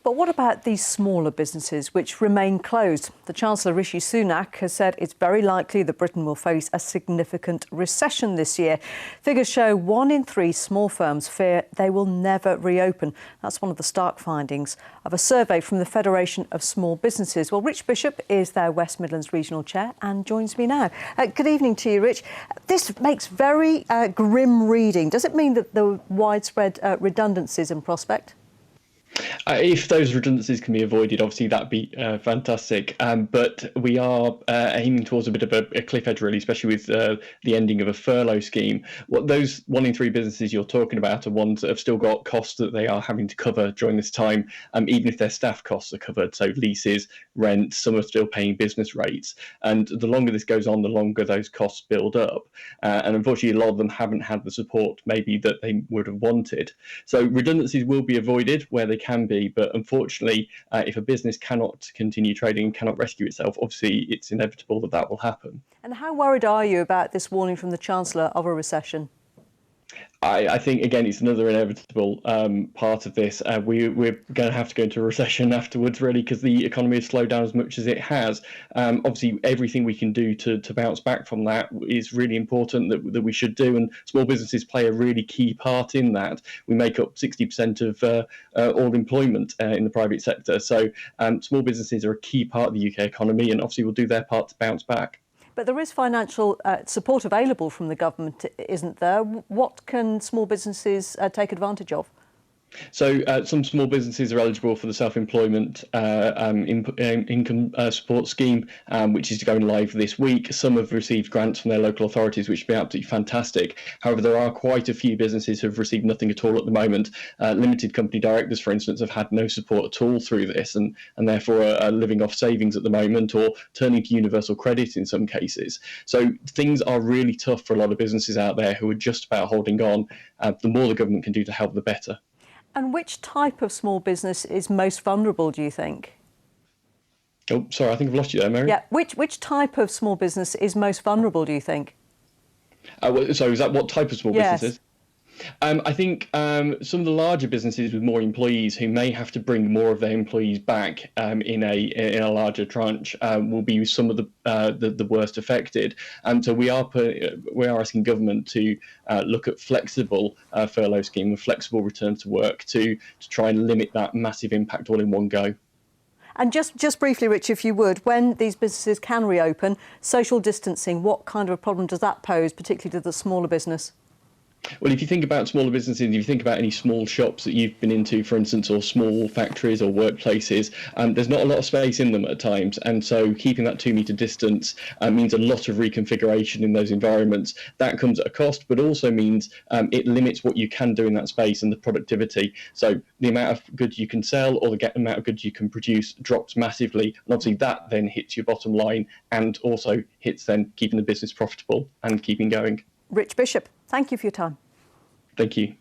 But what about these smaller businesses which remain closed? The Chancellor Rishi Sunak has said it's very likely that Britain will face a significant recession this year. Figures show 1 in 3 small firms fear they will never reopen. That's one of the stark findings of a survey from the Federation of Small Businesses. Well, Rich Bishop is their West Midlands Regional Chair and joins me now. Good evening to you, Rich. This makes very grim reading. Does it mean that there are widespread redundancies in prospect? If those redundancies can be avoided, obviously that'd be fantastic. But we are aiming towards a bit of a cliff edge, really, especially with the ending of a furlough scheme. What those 1 in 3 businesses you're talking about are ones that have still got costs that they are having to cover during this time, even if their staff costs are covered. So leases, rent, some are still paying business rates. And the longer this goes on, the longer those costs build up. And unfortunately, a lot of them haven't had the support maybe that they would have wanted. So redundancies will be avoided where they can be, but unfortunately, if a business cannot continue trading and cannot rescue itself, obviously it's inevitable that that will happen. And how worried are you about this warning from the Chancellor of a recession? I think, again, it's another inevitable part of this. We're going to have to go into a recession afterwards, really, because the economy has slowed down as much as it has. Obviously, everything we can do to bounce back from that is really important that we should do, and small businesses play a really key part in that. We make up 60% of all employment in the private sector. So small businesses are a key part of the UK economy, and obviously will do their part to bounce back. But there is financial support available from the government, isn't there? What can small businesses take advantage of? So some small businesses are eligible for the self-employment income support scheme, which is going live this week. Some have received grants from their local authorities, which would be absolutely fantastic. However, there are quite a few businesses who have received nothing at all at the moment. Limited company directors, for instance, have had no support at all through this, and therefore are living off savings at the moment, or turning to universal credit in some cases. So things are really tough for a lot of businesses out there who are just about holding on. The more the government can do to help, the better. And which type of small business is most vulnerable, do you think? Oh, sorry, I think I've lost you there, Mary. Yeah, which type of small business is most vulnerable, do you think? So is that what type of small businesses? I think some of the larger businesses with more employees who may have to bring more of their employees back in a larger tranche will be some of the worst affected. So we are asking government to look at flexible furlough scheme, a flexible return to work to try and limit that massive impact all in one go. And just briefly, Rich, if you would, when these businesses can reopen, social distancing, what kind of a problem does that pose, particularly to the smaller business? Well, if you think about smaller businesses, if you think about any small shops that you've been into, for instance, or small factories or workplaces, there's not a lot of space in them at times. And so keeping that 2-metre distance means a lot of reconfiguration in those environments. That comes at a cost, but also means it limits what you can do in that space and the productivity. So the amount of goods you can sell or the amount of goods you can produce drops massively. And obviously that then hits your bottom line and also hits then keeping the business profitable and keeping going. Rich Bishop, thank you for your time. Thank you.